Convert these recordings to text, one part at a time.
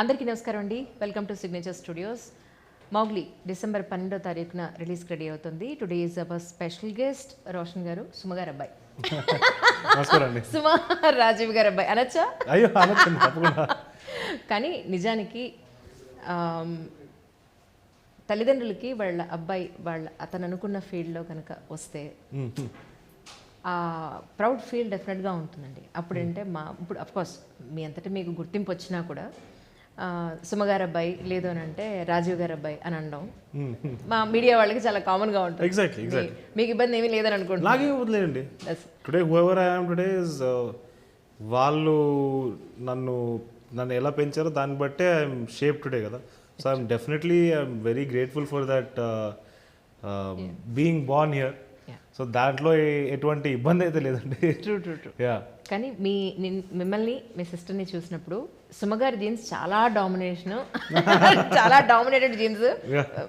అందరికీ నమస్కారం అండి. Welcome to Signature Studios. Mowgli December 12వ తారీఖున రిలీజ్కి రెడీ అవుతుంది. Today is our special guest Roshan garu, Suma గారు అబ్బాయి. నమస్కారం అండి. సుమ రాజీవ్ గారు అబ్బాయి అనొచ్చా? అయ్యో అనొచ్చండి తప్పకుండా. కానీ నిజానికి తల్లిదండ్రులకి వాళ్ళ అబ్బాయి అతను అనుకున్న ఫీల్డ్లో కనుక వస్తే ఆ ప్రౌడ్ ఫీల్ డెఫినెట్గా ఉంటుందండి. అప్పుడంటే ఇప్పుడు అఫ్కోర్స్ మీ అంతటా మీకు గుర్తింపు వచ్చినా కూడా సుమగారు అబ్బాయి లేదు అని అంటే రాజీవ్ గారు అబ్బాయి అని అనడం మా మీడియా వాళ్ళకి చాలా కామన్గా ఉంటుంది. ఎగ్జాక్ట్లీ మీకు ఇబ్బంది ఏమీ లేదని అనుకుంటున్నాను. నాకేం వదిలేయండి. Today whoever I am today is వాళ్ళు నన్ను ఎలా పెంచారో దాన్ని బట్టే ఐఎమ్ షేప్ టుడే కదా. So I'm definitely I'm very grateful for that being Born here. So దాంట్లో ఎటువంటి ఇబ్బంది అయితే లేదండి. ట్రూ. యా. కానీ మిమ్మల్ని మీ సిస్టర్ని చూసినప్పుడు సుమగారి జీన్స్ చాలా చాలా డామినేటెడ్ జీన్స్.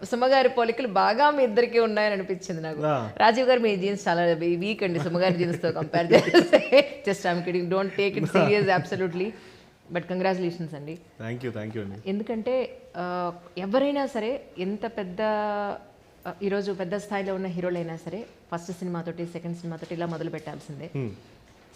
సుమగారి పోలికలు బాగా మీ ఇద్దరికి ఉన్నాయని అనిపించింది నాకు. రాజీవ్ గారు మీ జీన్స్ చాలా వీక్ అండి సుమగారి జీన్స్ తో కంపేర్ చేస్తే. Just I'm kidding, don't take it serious absolutely. But congratulations అండి. థ్యాంక్ యూ అండి. ఎందుకంటే ఎవరైనా సరే ఎంత పెద్ద ఈరోజు పెద్ద స్థాయిలో ఉన్న హీరోలైనా సరే ఫస్ట్ సినిమాతోటి సెకండ్ సినిమాతోటి ఇలా మొదలు పెట్టాల్సిందే.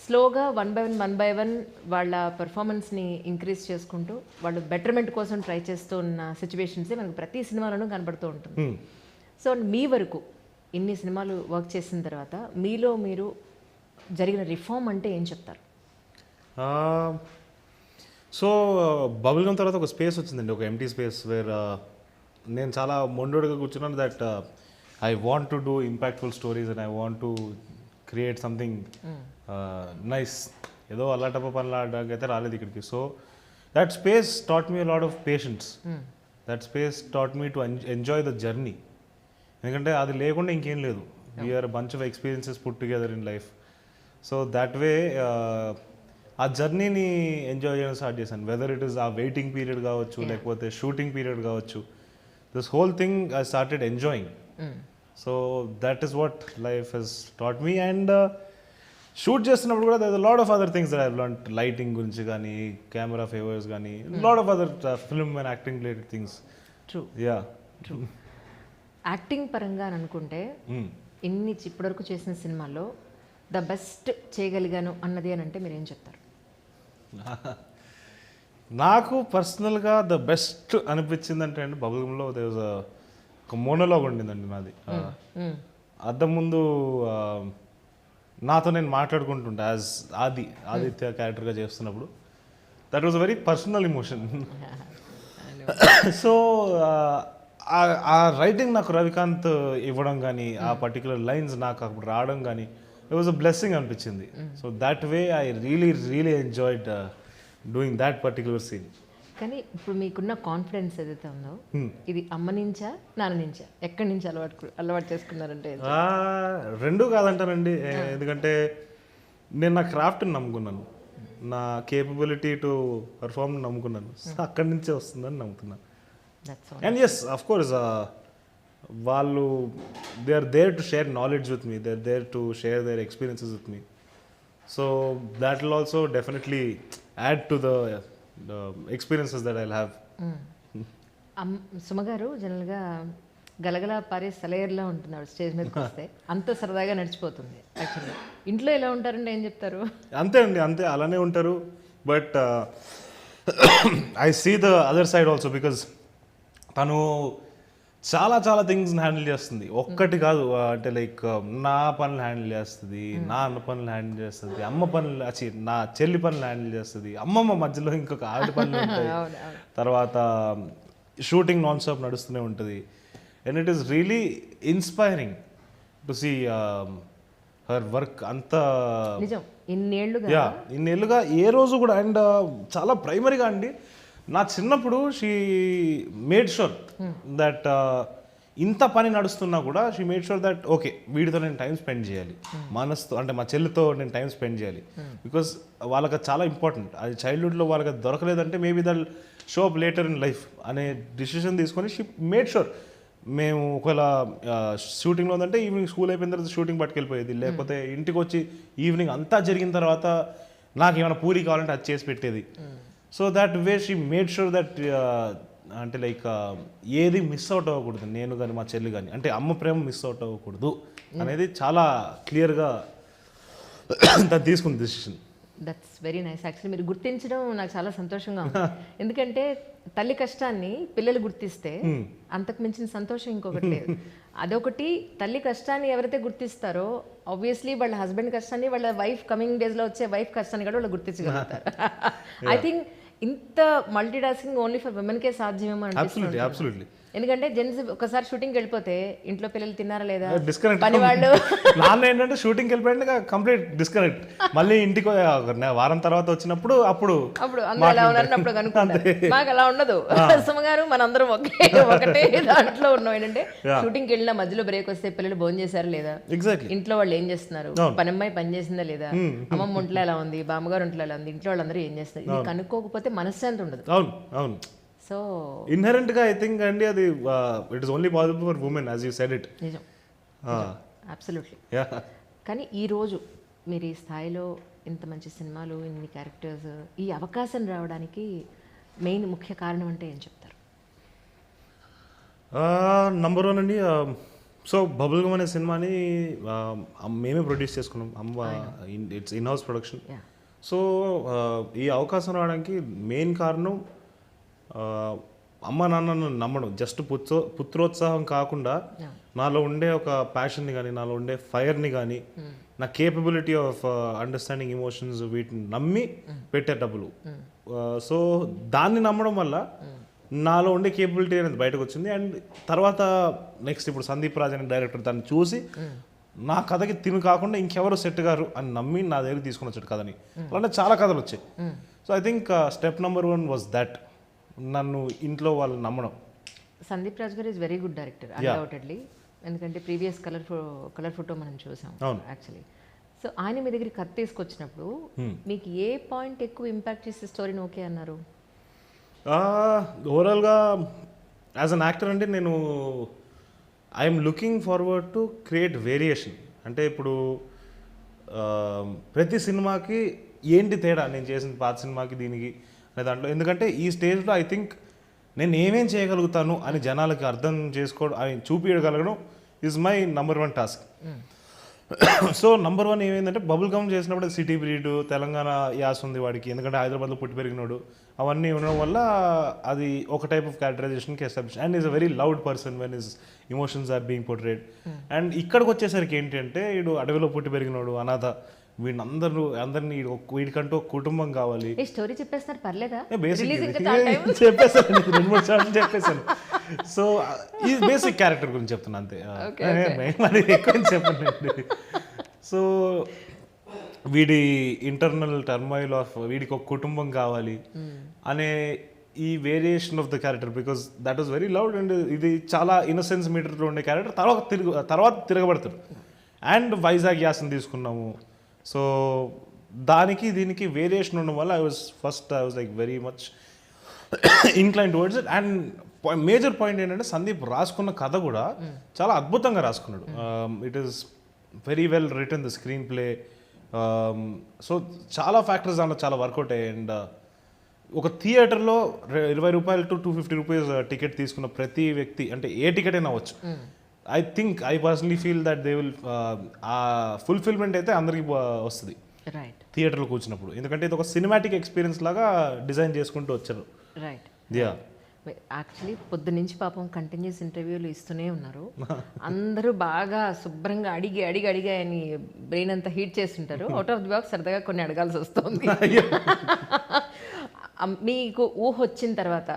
స్లోగా వన్ బై వన్ వాళ్ళ పెర్ఫార్మెన్స్ని ఇంక్రీజ్ చేసుకుంటూ వాళ్ళు బెటర్మెంట్ కోసం ట్రై చేస్తూ ఉన్న సిచ్యువేషన్సే మనకు ప్రతి సినిమాలోనూ కనబడుతూ ఉంటుంది. సో మీ వరకు ఇన్ని సినిమాలు వర్క్ చేసిన తర్వాత మీలో మీరు జరిగిన రిఫార్మ్ అంటే ఏం చెప్తారు? సో బబుల్ గమ్ తర్వాత ఒక స్పేస్ వచ్చిందండి, ఒక ఎంటీ స్పేస్ వేర్ నేను చాలా మొండోడుగా కూర్చున్నాను. That I want to do impactful stories and I want to create something nice. ఏదో అల్లాటప్ప పనులాడడానికి అయితే రాలేదు ఇక్కడికి. So that space taught me lot of patience. That space taught me to enjoy the journey. ఎందుకంటే అది లేకుండా ఇంకేం లేదు. We are bunch of experiences put together in life. So that way ఆ జర్నీని ఎంజాయ్ చేయడం స్టార్ట్ చేశాను. Whether it is a waiting period కావచ్చు, లేకపోతే షూటింగ్ పీరియడ్ కావచ్చు, this whole thing I started enjoying. So that is what life has taught me. And shoot చేస్తున్నప్పుడు కూడా there is lot of other things that I learned. Lighting గురించి కానీ, camera favours కానీ, lot of other film and acting related things. True. Yeah. Acting పరంగా అనుకుంటే ఇప్పటివరకు చేసిన సినిమాల్లో ద బెస్ట్ చేయగలిగాను అన్నది అని అంటే మీరేం చెప్తారు? నాకు పర్సనల్గా ద బెస్ట్ అనిపించిందంటే అండి బబుల్గమ్లో ఒక మోనోలాగ్ ఉండిందండి నాది. అద్దం ముందు నాతో నేను మాట్లాడుకుంటుంటా యాజ్ ఆదిత్య క్యారెక్టర్గా చేస్తున్నప్పుడు. That was a very personal emotion. So ఆ రైటింగ్ నాకు రవికాంత్ ఇవ్వడం కానీ, ఆ పర్టికులర్ లైన్స్ నాకు అప్పుడు రావడం కానీ, ఇట్ వాజ్ అ బ్లెస్సింగ్ అనిపించింది. So that way I really enjoyed doing that particular scene. కానీ ఇప్పుడు మీకున్న కాన్ఫిడెన్స్ ఏదైతే ఉందో ఇది అమ్మ నుంచా నాన్న నుంచా ఎక్కడి నుంచి అలవాటు చేసుకున్నారంటే? రెండూ కాదంటానండి. ఎందుకంటే నేను నా క్రాఫ్ట్ని నమ్ముకున్నాను, నా కేపబిలిటీ టు పర్ఫార్మ్ నమ్ముకున్నాను. అక్కడి నుంచే వస్తుందని నమ్ముతున్నాను. అండ్ ఎస్ అఫ్ కోర్స్ వాళ్ళు they are there to share knowledge with me, they are there to share their experiences with me. So that will also definitely add to the experiences that I'll have. సుమగారు జనరల్గా గలగలా పారే సెలయర్లా ఉంటున్నాడు stage మీదకి వస్తే. అంత సరదాగా నడిచిపోతుంది. Actually ఇంట్లో ఎలా ఉంటారండి, ఏం చెప్తారు? అంతే అండి, అంతే అలానే ఉంటారు. But I see the other side also, because తను చాలా థింగ్స్ని హ్యాండిల్ చేస్తుంది. ఒక్కటి కాదు, అంటే లైక్ నా పనులు హ్యాండిల్ చేస్తుంది, నా అన్న పనులు హ్యాండిల్ చేస్తుంది, అమ్మ పనులు నా చెల్లి పనులు హ్యాండిల్ చేస్తుంది, అమ్మమ్మ మధ్యలో ఇంకొక ఆవిడ పనులు ఉంటాయి. తర్వాత షూటింగ్ నాన్ స్టాప్ నడుస్తూనే ఉంటుంది. And it is really inspiring to see her work. అంత ఇన్నేళ్ళుగా ఏ రోజు కూడా. అండ్ చాలా ప్రైమరీగా అండి, నా చిన్నప్పుడు షీ మేడ్ షూర్ దట్ ఇంత పని నడుస్తున్నా కూడా she made sure that okay వీడితో నేను టైం స్పెండ్ చేయాలి, మనస్తో అంటే మా చెల్లితో నేను టైం స్పెండ్ చేయాలి. బికాస్ వాళ్ళకి చాలా ఇంపార్టెంట్. అది చైల్డ్హుడ్లో వాళ్ళకి దొరకలేదంటే maybe that show up later in life అనే డిసిషన్ తీసుకొని షీ మేడ్ షూర్. మేము ఒకవేళ షూటింగ్లో ఉందంటే ఈవినింగ్ స్కూల్ అయిపోయిన తర్వాత షూటింగ్ పట్టుకెళ్ళిపోయేది, లేకపోతే ఇంటికి వచ్చి ఈవినింగ్ అంతా జరిగిన తర్వాత నాకు ఏమైనా పూరి కావాలంటే అది చేసి పెట్టేది. So that way she made sure that అంటే లైక్ ఏది మిస్ అవుట్ అవ్వకూడదు, నేను కానీ మా చెల్లి కానీ, అంటే అమ్మ ప్రేమ మిస్ అవుట్ అవ్వకూడదు అనేది చాలా క్లియర్గా తను తీసుకుంది decision. That's very nice. Actually మీరు గుర్తించడం నాకు చాలా సంతోషంగా ఉంది. ఎందుకంటే తల్లి కష్టాన్ని పిల్లలు గుర్తిస్తే అంతకు మించిన సంతోషం ఇంకొకటి లేదు. అదొకటి, తల్లి కష్టాన్ని ఎవరైతే గుర్తిస్తారో ఆబ్వియస్లీ వాళ్ళ హస్బెండ్ కష్టాన్ని, వాళ్ళ వైఫ్ కమింగ్ డేస్లో వచ్చే వైఫ్ కష్టాన్ని కూడా వాళ్ళు గుర్తించగలుగుతారు. ఐ థింక్ ఇంత మల్టీ టాస్కింగ్ ఓన్లీ ఫర్ విమెన్కే సాధ్యమేమో అనిపిస్తుంది. అబ్సల్యూట్లీ. ఎందుకంటే జెంట్స్ ఒకసారి షూటింగ్కి వెళ్ళిపోతే ఇంట్లో పిల్లలు తిన్నారా లేదా, డిస్కనెక్ట్. పని వాళ్ళు నాన్న ఏంటంటే షూటింగ్కి వెళ్ళిపోయింది కంప్లీట్ డిస్కనెక్ట్. మళ్ళీ ఇంటికి వారం తర్వాత వచ్చినప్పుడు అప్పుడు అందరూ ఎలా ఉన్నారని అప్పుడు కనుక్కుంటారు. మాకు అలా ఉండదు సుమగారు, మనందరం ఒకటే దాంట్లో ఉన్నాం. ఏంటంటే షూటింగ్కి వెళ్ళిన మధ్యలో బ్రేక్ వస్తే పిల్లలు భోజనం చేశారా లేదా, ఎగ్జాక్ట్లీ ఇంట్లో వాళ్ళు ఏం చేస్తున్నారు, పనమ్మాయి పని చేసిందా లేదా, అమ్మమ్మ ఒంట్లో ఎలా ఉంది, బామ్మగారు ఒంట్లో ఎలా ఉంది, ఇంట్లో వాళ్ళందరూ ఏం చేస్తున్నారు, ఇది కనుక్కోకపోతే మనశ్శాంతి ఉండదు. అవును అవును. సో ఇన్హెరెంట్గా ఐ థింక్ అండి అది it is only possible for women, as you said it. నిజం, అబ్సల్యూట్లీ. కానీ ఈరోజు మీరు ఈ స్థాయిలో ఇంత మంచి సినిమాలు, ఇన్ని క్యారెక్టర్స్, ఈ అవకాశం రావడానికి మెయిన్ ముఖ్య కారణం అంటే ఏం చెప్తారు? నంబర్ 1 అండి, సో బబుల్ గమ్ అనే సినిమాని మేమే ప్రొడ్యూస్ చేసుకున్నాం. It's in house production. So ఈ అవకాశం రావడానికి మెయిన్ కారణం అమ్మ నాన్నను నమ్మడం. జస్ట్ పుత్రోత్సాహం కాకుండా నాలో ఉండే ఒక ప్యాషన్ని కానీ, నాలో ఉండే ఫైర్ని కానీ, నా కేపబిలిటీ ఆఫ్ అండర్స్టాండింగ్ ఎమోషన్స్, వీటిని నమ్మి పెట్టే డబ్బులు. సో దాన్ని నమ్మడం వల్ల నాలో ఉండే కేపబిలిటీ అనేది బయటకు వచ్చింది. అండ్ తర్వాత నెక్స్ట్ ఇప్పుడు సందీప్ రాజ్ అనే డైరెక్టర్ దాన్ని చూసి నా కథకి తిను కాకుండా ఇంకెవరు సెట్ గారు అని నమ్మి నా దగ్గర తీసుకుని వచ్చాడు కథని. అలాంటి చాలా కథలు వచ్చాయి. So I think step number 1 was that, నన్ను ఇంట్లో వాళ్ళు నమ్మడం. సందీప్ రాజ్ గారు is very good director undoubtedly. ఎందుకంటే ప్రీవియస్ కలర్ ఫోటో మనం చూసాం యాక్చువల్లీ. సో ఆయన మీ దగ్గరికి కథ తీసుకొచ్చినప్పుడు మీకు ఏ పాయింట్ ఎక్కువ ఇంపాక్ట్ చేసే స్టోరీని ఓకే అన్నారు? ఓవరాల్గా యాజ్ అన్ యాక్టర్ అంటే నేను I'm looking forward to create variation. అంటే ఇప్పుడు ప్రతి సినిమాకి ఏంటి తేడా, నేను చేసిన పాత సినిమాకి దీనికి అనే దాంట్లో. ఎందుకంటే ఈ స్టేజ్లో ఐ థింక్ నేను ఏమేం చేయగలుగుతాను అని జనాలకి అర్థం చేసుకోవడం, అని చూపించగలగడం is my number 1 task. So number 1 ఏమైందంటే బబుల్ గమ్ చేసినప్పుడు సిటీ బ్రీడ్, తెలంగాణ యాస ఉంది వాడికి, ఎందుకంటే హైదరాబాద్లో పుట్టి పెరిగినాడు. అవన్నీ ఉండడం వల్ల అది ఒక టైప్ ఆఫ్ క్యారెక్టరైజేషన్కి establish. And is a very loud person when his emotions are being portrayed. And ఇక్కడికి వచ్చేసరికి ఏంటంటే వీడు అడవిలో పుట్టి పెరిగినాడు, అనాథ, అందరినీ వీడికంటూ ఒక కుటుంబం కావాలి. స్టోరీ చెప్పేస్తారు పర్లేదా? చెప్పేసాను 2-3 సార్లు చెప్పేసాను. సో ఈ బేసిక్ క్యారెక్టర్ గురించి చెప్తున్నా అంతే, మరి ఎక్కువ చెప్పండి. సో వీడి ఇంటర్నల్ టర్మాయిల్ ఆఫ్ వీడికి ఒక కుటుంబం కావాలి అనే ఈ variation of the character, because that is very loud. And ఇది చాలా ఇన్నసెన్స్ మీటర్లో ఉండే క్యారెక్టర్, తర్వాత తిరగబడతాడు. అండ్ వైజాగ్ యాసను తీసుకున్నాము. సో దానికి దీనికి వేరియేషన్ ఉండడం వల్ల I was like very much incline towards it. And major point ఏంటంటే సందీప్ రాసుకున్న కథ కూడా చాలా అద్భుతంగా రాసుకున్నాడు. It is very well written the screenplay. So చాలా ఫ్యాక్టర్స్ దాంట్లో చాలా వర్కౌట్ అయ్యాయి. అండ్ ఒక థియేటర్లో 20 రూపాయలు to 250 రూపీస్ టికెట్ తీసుకున్న ప్రతి వ్యక్తి, అంటే ఏ టికెట్ అయినా అవ్వచ్చు, I personally feel that they will ఆ ఫుల్ఫిల్మెంట్ అయితే అందరికి వస్తుంది థియేటర్లో కూర్చున్నప్పుడు. ఎందుకంటే ఇది ఒక సినిమాటిక్ ఎక్స్పీరియన్స్ లాగా డిజైన్ చేసుకుంటూ వచ్చారు. రైట్. యా, యాక్చువల్లీ పొద్దు నుంచి పాపం కంటిన్యూస్ ఇంటర్వ్యూలు ఇస్తూనే ఉన్నారు. అందరూ బాగా శుభ్రంగా అడిగి అని బ్రెయిన్ అంతా హీట్ చేస్తుంటారు. అవుట్ ఆఫ్ ది బాక్స్ సరదాగా కొన్ని అడగాల్సి వస్తుంది. మీకు ఊహ వచ్చిన తర్వాత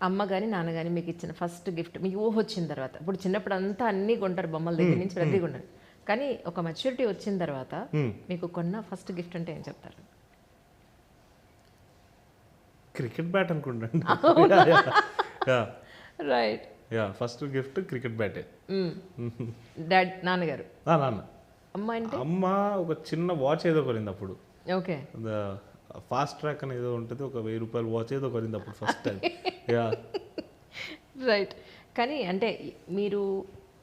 అమ్మ కానీ నాన్న కానీ మీకు ఇచ్చిన ఫస్ట్ గిఫ్ట్, మీకు ఊహ వచ్చిన తర్వాత, ఇప్పుడు చిన్నప్పుడు అంతా అన్నీ కొంటారు, బొమ్మల దగ్గర నుంచి ప్రతి కొంటారు, కానీ ఒక మెచ్యూరిటీ వచ్చిన తర్వాత మీకు కొన్న ఫస్ట్ గిఫ్ట్ అంటే ఏం చెప్తారు? క్రికెట్ బ్యాట్ అనుకుంటాను. Right. Yeah, first gift cricket బ్యాటే. డాడ్, నాన్నగారు? నాన్న. అమ్మ అంటే అమ్మ ఒక చిన్న వాచ్ ఏదో కొనింది అప్పుడు. ఓకే. ఫాస్ట్ ట్రాక్ అని ఏదో ఉంటుంది, ఒక 1000 రూపాయల వాచ్ ఏదో కొనింది అప్పుడు ఫస్ట్ టైం. Yeah, right. కానీ అంటే మీరు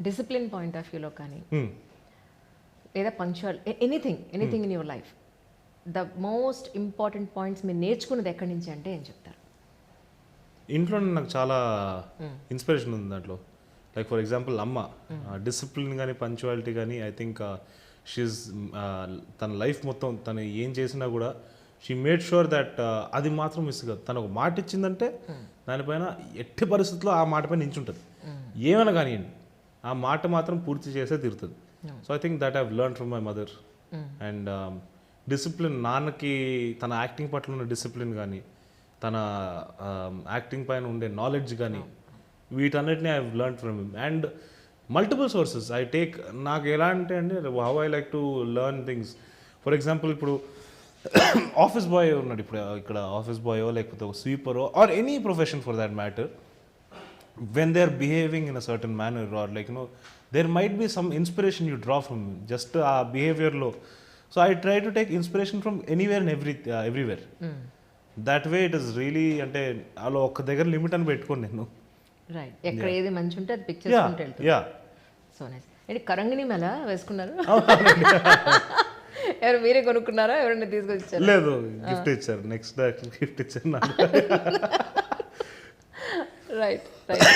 డిసిప్లిన్ పాయింట్ ఆఫ్ వ్యూలో కానీ లేదా punctual anything in your life the most important points మీరు నేర్చుకున్నది ఎక్కడి నుంచి అంటే ఏం చెప్తారు? ఇంట్లో నాకు చాలా ఇన్స్పిరేషన్ ఉంది దాంట్లో. లైక్ ఫర్ ఎగ్జాంపుల్ అమ్మ డిసిప్లిన్ కానీ పంచువాలిటీ కానీ ఐ థింక్ షీఈ్ తన లైఫ్ మొత్తం తను ఏం చేసినా కూడా షీ మేడ్ షూర్ దట్ అది మాత్రం మిస్ కాదు. తను ఒక మాట ఇచ్చిందంటే దానిపైన ఎట్టి పరిస్థితుల్లో ఆ మాట పైన నించుంటుంది. ఏమైనా కానివ్వండి ఆ మాట మాత్రం పూర్తి చేసే తీరుతుంది. So I think that I've learn from my mother. And discipline, నాన్నకి తన యాక్టింగ్ పట్ల ఉన్న డిసిప్లిన్ కానీ తన యాక్టింగ్ పైన ఉండే నాలెడ్జ్ కానీ వీటన్నిటిని I learn from him. And multiple sources I take. నాకు ఎలా అంటే అండి how I like to learn things. For example ఇప్పుడు ఆఫీస్ బాయ్ ఉన్నాడు, ఇప్పుడు ఇక్కడ ఆఫీస్ బాయో లేకపోతే ఒక స్వీపరో or any profession for that matter, when they're behaving in a certain manner or like there might be some inspiration you draw from just behavior low. So I try to take inspiration from anywhere and everywhere. That way it is really అంటే అలా ఒక్క దగ్గర limit అని పెట్టుకోండి నేను. Right, ఎక్కడ ఏది మంచి ఉంటే అది పిక్ చేసుకుంటూ వెళ్తాను. Yeah, so nice. ఏంటి కరంగిని మెల వేసుకున్నారు? ఎవరు మీరే కొనుక్కున్నారా, ఎవరైనా తీసుకొచ్చారు? లేదు, గిఫ్ట్ ఇచ్చారు. నెక్స్ట్ గిఫ్ట్ ఇచ్చారు నాకు. Right right.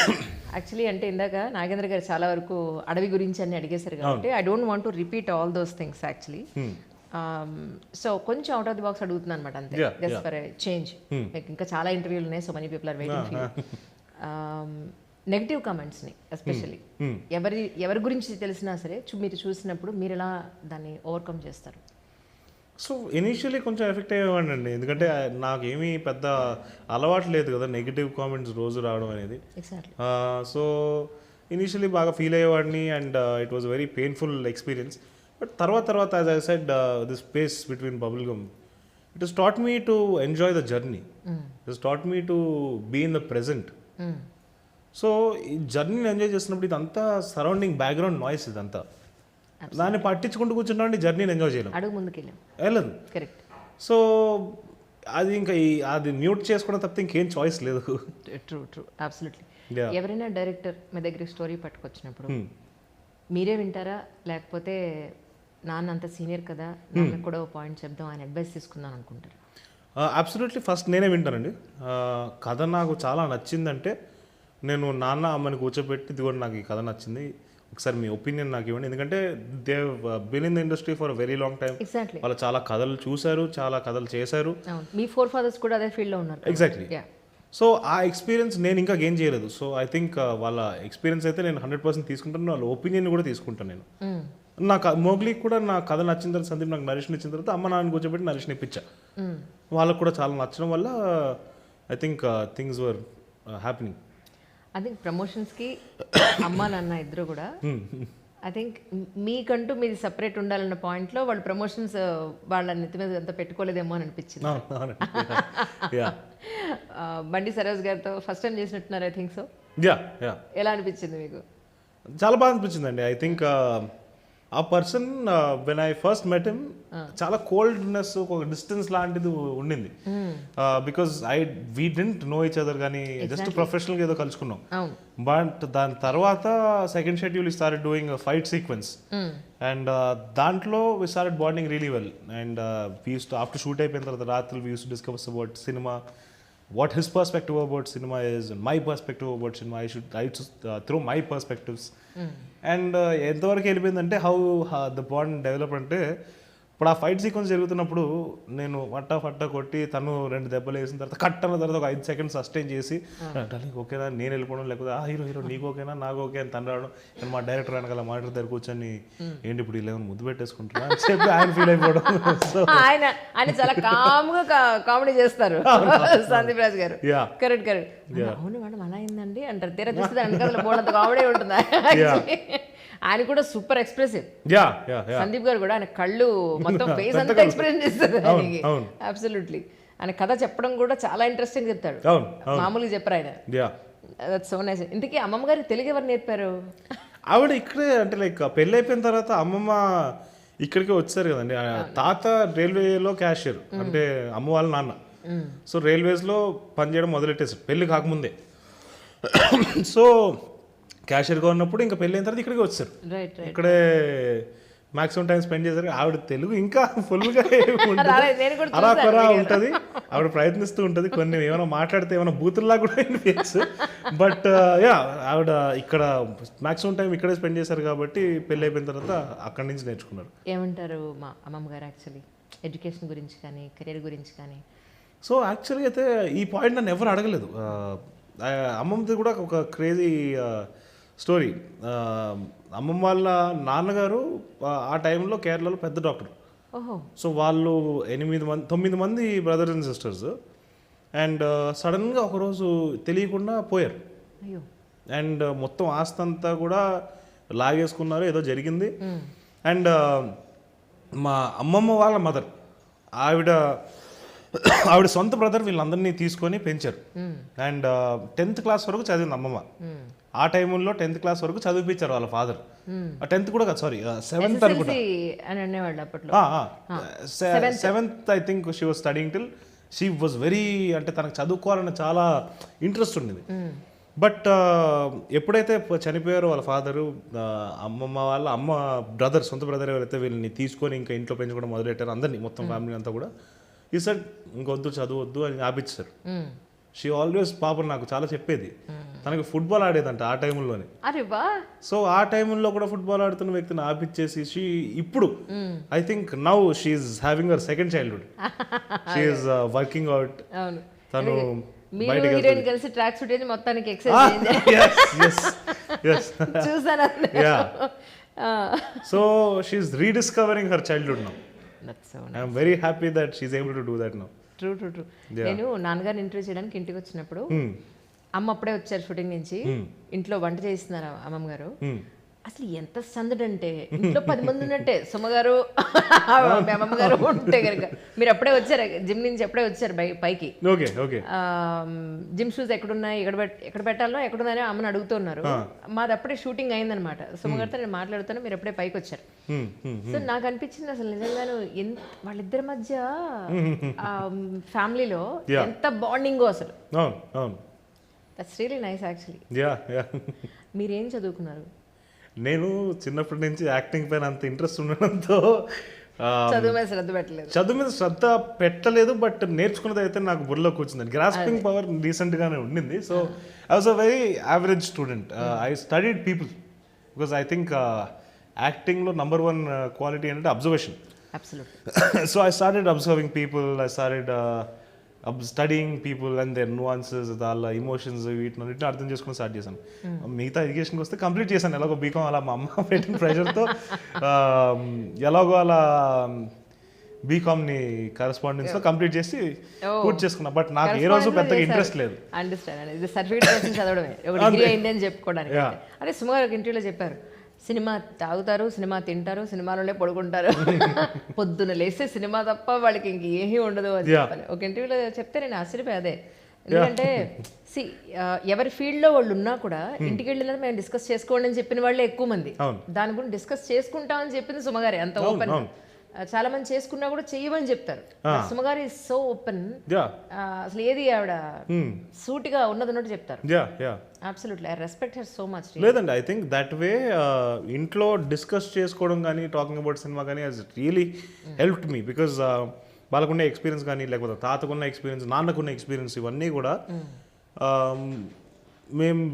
యాక్చువల్లీ అంటే ఇందాక నాగేంద్ర గారు చాలా వరకు అడవి గురించి అన్ని అడిగేశారు కాబట్టి I don't want to repeat all those things actually. So కొంచెం అవుట్ ఆఫ్ ది బాక్స్ అడుగుతున్నాను అనమాట అంతే, జస్ట్ ఫర్ చేంజ్. మీకు ఇంకా చాలా ఇంటర్వ్యూలు ఉన్నాయి, so many people are waiting for you. Negative కామెంట్స్ని ఎస్పెషల్లీ ఎవరి గురించి తెలిసినా సరే మీరు చూసినప్పుడు మీరు ఎలా దాన్ని ఓవర్కమ్ చేస్తారు? సో ఇనీషియలీ కొంచెం ఎఫెక్ట్ అయ్యేవాడిని అండి, ఎందుకంటే నాకేమీ పెద్ద అలవాటు లేదు కదా నెగిటివ్ కామెంట్స్ రోజు రావడం అనేది. సో ఇనీషియలీ బాగా ఫీల్ అయ్యేవాడిని and it was very painful experience. But తర్వాత as I said this space between bubble gum it has taught me to enjoy the journey, it has taught me to be in the present. So ఈ జర్నీని enjoy చేస్తున్నప్పుడు ఇదంతా surrounding background noise, ఇదంతా దాన్ని పట్టించుకుంటూ కూర్చున్నాండి జర్నీని enjoy చేయలేం, అడుగు ముందుకు వెళ్ళదు. కరెక్ట్. సో అది ఇంకా అది మ్యూట్ చేసుకోవడం తప్పితే ఇంకేం చాయిస్ లేదు. True true, absolutely. ఎవరైనా డైరెక్టర్ మీ దగ్గరికి స్టోరీ పట్టుకొచ్చినప్పుడు మీరే వింటారా, లేకపోతే నాన్న అంత సీనియర్ కదా నాన్న కూడా ఓ పాయింట్ చెప్దాం ఆయన అడ్వైస్ తీసుకుందాం అనుకుంటారు? అబ్సల్యూట్లీ ఫస్ట్ నేనే వింటానండి. కథ నాకు చాలా నచ్చిందంటే నేను నాన్న అమ్మని కూర్చోబెట్టి ఇది కూడా నాకు ఈ కథ నచ్చింది, ఒకసారి మీ ఒపీనియన్ నాకు ఇవ్వండి. ఎందుకంటే they been in the industry for very long time. వాళ్ళు చాలా కథలు చూశారు, చాలా కథలు చేశారు. మీ ఫోర్ ఫాదర్స్ కూడా అదే ఫీల్డ్లో ఉన్నారు. ఎగ్జాక్ట్లీ. సో ఆ ఎక్స్పీరియన్స్ నేను ఇంకా గెయిన్ చేయలేదు. సో ఐ థింక్ వాళ్ళ ఎక్స్పీరియన్స్ అయితే నేను 100% తీసుకుంటాను, వాళ్ళ ఒపీనియన్ కూడా తీసుకుంటాను నేను. నాకు మోగ్లీకి కూడా నా కథ నచ్చిన తర్వాత సందీప్ నాకు నరేష్ని ఇచ్చిన తర్వాత అమ్మ నాన్న కూర్చోబెట్టి నరేష్ని ఇప్పించా. వాళ్ళకు కూడా చాలా నచ్చడం వల్ల I think things were happening. I think ప్రమోషన్స్కి అమ్మ నాన్న ఇద్దరు కూడా ఐ థింక్ మీకంటూ మీది సపరేట్ ఉండాలన్న పాయింట్లో వాళ్ళు ప్రమోషన్స్ వాళ్ళ నెత్తి మీద అంతా పెట్టుకోలేదేమో అని అనిపించింది. బండి సరోజ్ గారితో ఫస్ట్ టైం చేసినట్టున్నారు ఐ థింక్ సో. ఎలా అనిపించింది మీకు? చాలా బాగా అనిపించిందండి. ఐ థింక్ ఆ person when I first met him చాలా కోల్డ్నెస్, ఒక డిస్టెన్స్ లాంటిది ఉండింది. Because we didn't know each other, కానీ జస్ట్ ప్రొఫెషనల్గా ఏదో కలుసుకున్నాం. బట్ దాని తర్వాత second schedule we started doing fight sequence and దాంట్లో we started bonding really well. And we use to after shoot అయిపోయిన తర్వాత రాత్రులు we use to discuss about cinema, what his perspective about cinema is and my perspective about cinema. I should throw my perspectives. And ఎంతవరకు వెళ్ళిపోయిందంటే how the bond develop అంటే ఇప్పుడు ఆ fight sequence జరుగుతున్నప్పుడు నేను ఫట్టా కొట్టి తను 2 దెబ్బలు వేసిన తర్వాత కట్ అన్న తర్వాత ఒక 5 seconds సస్టైన్ చేసి డార్లింగ్ ఓకేనా నేను వెళ్ళిపోవడం, లేకపోతే హీరో నీకు ఓకేనా నాకు ఓకే అని తను రావడం, నేను మా డైరెక్టర్ వెనకాల మానిటర్ దగ్గర కూర్చొని ఏంటి ఇప్పుడు ఇలా ముద్దు పెట్టేసుకుంటున్నా అని చెప్పి ఆయన ఫీల్ అయిపోవడం. ఆయన చాలా కామ్గా కామెడీ చేస్తారు సందీప్ రాజ్ గారు. Correct correct. అవును మేడం అలా అయిందండి అంటారు, తీరా చూస్తే వెనకాల బోర్డంత కామెడీ ఉంటుంది. ఆయన కూడా సూపర్ ఎక్స్ప్రెసివ్. సందీప్ గారు కూడా ఆయన కళ్ళు మొత్తం ఫేస్ అంతా ఎక్స్ప్రెషన్ చేస్తారు ఆయనకి. అబ్సల్యూట్లీ. ఆయన కథ చెప్పడం కూడా చాలా ఇంట్రెస్టింగ్ చెప్తాడు, మామూలుగా చెప్పరు ఆయన. That's so nice. ఇంతకీ అమ్మమ్మ గారికి తెలుగు ఎవరు నేర్పారు? ఆవిడ ఇక్కడే అంటే లైక్ పెళ్ళి అయిపోయిన తర్వాత అమ్మమ్మ ఇక్కడికి వచ్చారు కదండి. తాత రైల్వేలో క్యాషియర్, అంటే అమ్మ వాళ్ళ నాన్న. సో రైల్వేస్లో పనిచేయడం మొదలెట్టేసారు పెళ్ళి కాకముందే. సో క్యాషియర్గా ఉన్నప్పుడు ఇంకా పెళ్ళి అయిన తర్వాత ఇక్కడికి వచ్చారు. ఇక్కడే మాక్సిమం టైం స్పెండ్ చేశారు. ఆవిడ తెలుగు ఇంకా ఫుల్గా రాలేదు, నేను కూడా అలా చూశాను కొరా video లో. ఉంటుంది. ఆవిడ ప్రయత్నిస్తూ ఉంటుంది, కొన్ని ఏమైనా మాట్లాడితే ఏమైనా బూతుల్లా కూడా వినిపించచ్చు. బట్ యా ఆవిడ ఇక్కడ మాక్సిమం టైం ఇక్కడే స్పెండ్ చేశారు కాబట్టి పెళ్ళి అయిపోయిన తర్వాత అక్కడి నుంచి నేర్చుకున్నారు. ఏమంటారు మా అమ్మమ్మ గారు యాక్చువల్లీ ఎడ్యుకేషన్ గురించి కానీ కెరీర్ గురించి కానీ? సో యాక్చువల్గా అయితే ఈ పాయింట్ నన్ను ఎవరు అడగలేదు. అమ్మమ్మది కూడా ఒక క్రేజీ స్టోరీ. అమ్మమ్మ వాళ్ళ నాన్నగారు ఆ టైంలో కేరళలో పెద్ద డాక్టర్. ఓహో. సో వాళ్ళు 9 మంది బ్రదర్స్ అండ్ సిస్టర్స్. అండ్ సడన్గా ఒకరోజు తెలియకుండా పోయారు. అయ్యో. అండ్ మొత్తం ఆస్తి అంతా కూడా లాగేసుకున్నారు, ఏదో జరిగింది. అండ్ మా అమ్మమ్మ వాళ్ళ మదర్, ఆవిడ సొంత బ్రదర్ వీళ్ళందరినీ తీసుకొని పెంచారు. అండ్ 10th క్లాస్ వరకు చదివింది అమ్మమ్మ. ఆ టైంలో 10th క్లాస్ వరకు చదివిపించారు వాళ్ళ ఫాదర్. 10th కూడా కాదు, సారీ 7th అనుకుంటా. అని అనేవాళ్ళు అప్పట్లో. 7th I think she was studying till. She was very, అంటే తనకు చదువుకోవాలని చాలా ఇంట్రెస్ట్ ఉండేది. బట్ ఎప్పుడైతే చనిపోయారో వాళ్ళ ఫాదరు, అమ్మమ్మ వాళ్ళ బ్రదర్, సొంత బ్రదర్ ఎవరైతే వీళ్ళని తీసుకొని ఇంకా ఇంట్లో పెంచుకోవడం మొదలెట్టారు అందరినీ, మొత్తం ఫ్యామిలీ అంతా కూడా. ఈ సార్ ఇంకొద్దు, చదవద్దు అని ఆపించారు. షీ ఆల్వేస్, పాపం నాకు చాలా చెప్పేది, తనకి ఫుట్బాల్ ఆడేదంట ఆ టైంలోనే. సో ఆ టైంలో కూడా ఫుట్బాల్ ఆడుతున్న వ్యక్తిని ఆపిచ్చేసి ఇప్పుడు I think now she is having our second childhood. She is working out. తను కలిసి ట్రాక్ సూట్ వేసి మొత్తానికి ఎక్సర్సైజ్ చూసాను. So she is rediscovering her childhood now. I'm very happy that she is able to do that now. True. నేను నాన్నగారిని interview చేయడానికి ఇంటికి వచ్చినప్పుడు అమ్మ అప్పుడే వచ్చారు షూటింగ్ నుంచి. ఇంట్లో వంట చేస్తున్నారు అమ్మమ్మ గారు. అసలు ఎంత సందడంటే ఇంట్లో 10 మంది ఉన్నట్టే. సుమ్మగారు, అమ్మమ్మ గారు ఉంటే కనుక. మీరు అప్పుడే వచ్చారు జిమ్ నుంచి, అప్పుడే వచ్చారు పైకి. జిమ్ షూస్ ఎక్కడున్నాయి, ఎక్కడ పెట్టాలో ఎక్కడున్నాయో అమ్మని అడుగుతున్నారు. మాది అప్పుడే షూటింగ్ అయిందనమాట. సుమ్మగారితో నేను మాట్లాడుతాను, మీరు అప్పుడే పైకి వచ్చారు. సో నాకు అనిపించింది అసలు నిజంగాను వాళ్ళిద్దరి మధ్య ఫ్యామిలీలో ఎంత బాండింగో అసలు. That's really nice actually. మీరేం చదువుకున్నారు? నేను చిన్నప్పటి నుంచి యాక్టింగ్ పైన అంత ఇంట్రెస్ట్ ఉండడంతో చదువు మీద శ్రద్ధ పెట్టలేదు. బట్ నేర్చుకున్నది అయితే నాకు బుర్రలోకి వచ్చింది. గ్రాస్పింగ్ పవర్ రీసెంట్గానే ఉండింది. So I was a very average student. I studied people because I think యాక్టింగ్లో నంబర్ 1 క్వాలిటీ అంటే observation. So I started observing people. I started studying people and their nuances, వాళ్ళ emotions, వీటిని అర్థం చేసుకుని start చేశాను. మిగతా ఎడ్యుకేషన్కి వస్తే కంప్లీట్ చేశాను ఎలాగో బీకామ్. అలా మా అమ్మ పెట్టిన ప్రెషర్తో ఎలాగో అలా బీకామ్ని కరెస్పాండెన్స్లో కంప్లీట్ చేసి పూర్తి చేసుకున్నా. బట్ నాకు ఏ రోజు పెద్దగా ఇంట్రెస్ట్ లేదు. చెప్పుకోవడానికి అదే సుమారు ఇంటర్వ్యూలో చెప్పారు, సినిమా తాగుతారు, సినిమా తింటారు, సినిమాలోనే పడుకుంటారు, పొద్దున లేస్తే సినిమా తప్ప వాళ్ళకి ఇంక ఏమీ ఉండదు అని చెప్పాలి. ఒక ఇంటర్వ్యూలో చెప్తే నేను ఆశ్చర్యపోయి అదే. ఎందుకంటే ఎవరి ఫీల్డ్లో వాళ్ళు ఉన్నా కూడా ఇంటికి వెళ్ళిన మేము డిస్కస్ చేసుకోండి అని చెప్పిన వాళ్ళే ఎక్కువ మంది. దాని గురించి డిస్కస్ చేసుకుంటామని చెప్పింది సుమగారి అంత ఓపెన్. చాలా మంది చేసుకున్నా కూడా చెయ్యమని చెప్తారు. సుమగారి ఇస్ సో ఓపెన్. అసలు ఏది ఆవిడ సూటిగా ఉన్నదన్నట్టు చెప్తారు. Absolutely I respect her so much. లేదండి, ఐ థింక్ దట్ వే ఇంట్లో డిస్కస్ చేసుకోవడం కానీ, టాకింగ్ అబౌట్ సినిమా కానీ has really helped me. Because వాళ్ళకున్న ఎక్స్పీరియన్స్ కానీ, లేకపోతే తాతకున్న ఎక్స్పీరియన్స్, నాన్నకున్న ఎక్స్పీరియన్స్, ఇవన్నీ కూడా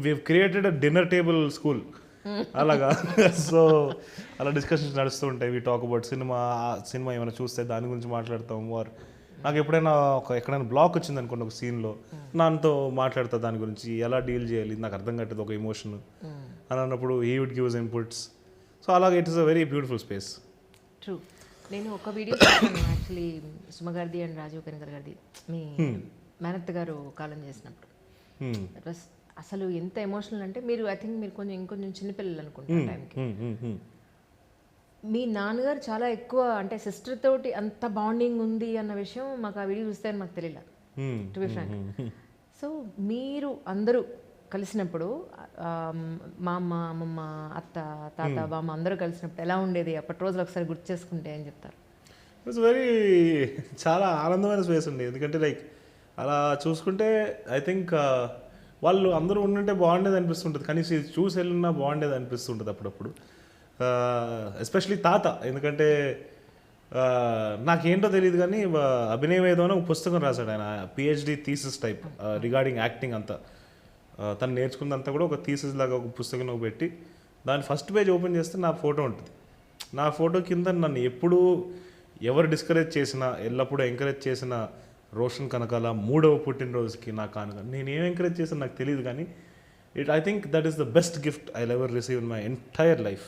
we've created a dinner table school అలాగా. సో అలా డిస్కషన్స్ నడుస్తూ ఉంటాయి. వి టాక్ అబౌట్ సినిమా ఏమైనా చూస్తే దాని గురించి మాట్లాడతాం. ఆర్ నాకు ఎప్పుడైనా ఎక్కడైనా బ్లాక్ వచ్చింది అనుకోండి ఒక సీన్లో, నాన్నతో మాట్లాడతా దాని గురించి ఎలా డీల్ చేయాలి, నాకు అర్థం కట్టేది ఒక ఎమోషన్ అని అన్నప్పుడు he would gives inputs. So అలాగే it is a very beautiful space. True. నేను ఒక వీడియో యాక్చువల్లీ సుమగారిది అండ్ రాజీవ్ కనకర్ గారిది, మీ మేనత్త గారు కాలం చేసినప్పుడు. దట్ వాస్ అసలు ఎంత ఎమోషనల్ అంటే, మీరు ఐ థింక్ మీరు ఇంకొంచెం చిన్నపిల్లలు అనుకుంటా టైంకి. మీ నాన్నగారు చాలా ఎక్కువ అంటే సిస్టర్ తోటి అంత బాండింగ్ ఉంది అన్న విషయం మాకు ఆ వీడియో చూస్తే మాకు తెలియదు, టు బి ఫ్రాంక్. సో మీరు అందరూ కలిసినప్పుడు మా అమ్మ, అమ్మమ్మ, అత్త, తాత, బామ్మ అందరూ కలిసినప్పుడు ఎలా ఉండేది అప్పటి రోజులు ఒకసారి గుర్తు చేసుకుంటే అని చెప్తారు? ఇట్స్ వెరీ చాలా ఆనందమైన స్పేస్ అండి. ఎందుకంటే లైక్ అలా చూసుకుంటే ఐ థింక్ వాళ్ళు అందరూ ఉండుంటే బాగుండేది అనిపిస్తుంటుంది. కనీసం ఇది చూసి వెళ్ళినా బాగుండేది అనిపిస్తుంటుంది అప్పుడప్పుడు. ఎస్పెషలీ తాత, ఎందుకంటే నాకేంటో తెలియదు కానీ అభినయం ఏదో అని ఒక పుస్తకం రాశాడు ఆయన, PhD thesis type regarding acting అంతా. తను నేర్చుకున్నంతా కూడా ఒక థీసిస్ లాగా ఒక పుస్తకంలో పెట్టి దాని ఫస్ట్ పేజ్ ఓపెన్ చేస్తే నా ఫోటో ఉంటుంది. నా ఫోటో కింద నన్ను ఎప్పుడూ ఎవరు డిస్కరేజ్ చేసినా, ఎల్లప్పుడూ ఎంకరేజ్ చేసిన రోషన్ కనకాల 3వ పుట్టినరోజుకి నా కానుక. నేను ఏం ఎంకరేజ్ చేసాను నాకు తెలియదు కానీ I think that is the best gift I ever receive in my entire life.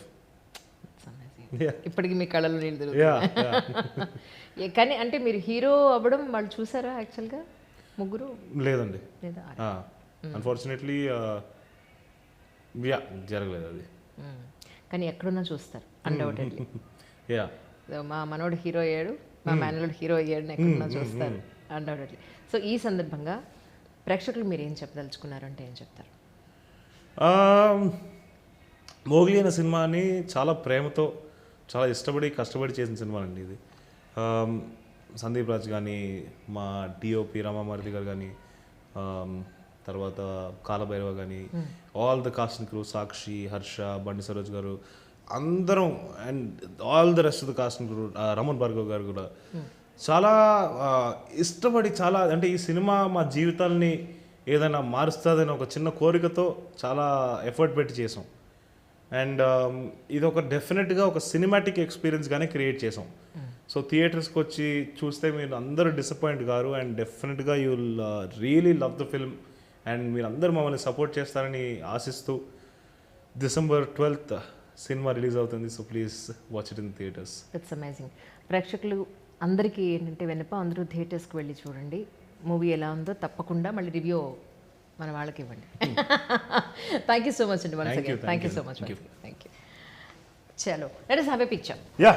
ఇప్పటికి మీ కళలో నీళ్ళు తిరుగుతాయి. కానీ అంటే మీరు హీరో అవ్వడం వాళ్ళు చూసారా యాక్చువల్గా ముగ్గురు? లేదండి, లేదా? అన్ఫార్చునేట్లీ జరగలేదు అది. కానీ ఎక్కడున్నా చూస్తారు అన్డౌటెడ్లీ. యా, మా మనోడు హీరో అయ్యాడు, మా మేనలోడు హీరో అయ్యాడు, ఎక్కడున్నా చూస్తారు అన్డౌటెడ్లీ. సో ఈ సందర్భంగా ప్రేక్షకులు మీరు ఏం చెప్పదలుచుకున్నారు అంటే ఏం చెప్తారు? మోగ్లీ అనే సినిమాని చాలా ప్రేమతో, చాలా ఇష్టపడి కష్టపడి చేసిన సినిమా అండి ఇది. సందీప్ రాజ్ కానీ, మా డిఓపి రామామారుతి గారు కానీ, తర్వాత కాలభైరవ కానీ, all the cast and crew, Sakshi, Harsha, Bandi Saroj garu, అందరం, and all the rest of the cast and crew, Raman Bhargav garu కూడా చాలా ఇష్టపడి, చాలా అంటే ఈ సినిమా మా జీవితాల్ని ఏదైనా మారుస్తుందని ఒక చిన్న కోరికతో చాలా ఎఫర్ట్ పెట్టి చేసాం. అండ్ ఇది ఒక డెఫినెట్గా ఒక సినిమాటిక్ ఎక్స్పీరియన్స్గానే క్రియేట్ చేసాం. సో థియేటర్స్కి వచ్చి చూస్తే మీరు అందరూ డిసప్పాయింట్ గారు, అండ్ డెఫినెట్గా you will really love the film, and మీరు అందరూ మమ్మల్ని సపోర్ట్ చేస్తారని ఆశిస్తూ December 12th సినిమా రిలీజ్ అవుతుంది. So please watch it in theatres. It's amazing. ప్రేక్షకులు అందరికీ ఏంటంటే వెనప అందరూ థియేటర్స్కి వెళ్ళి చూడండి, మూవీ ఎలా ఉందో తప్పకుండా మళ్ళీ రివ్యూ మన వాళ్ళకి ఇవ్వండి. థ్యాంక్ యూ సో మచ్ అండి. Thank you so much. Thank you. చలో, let us have a picture. Yeah.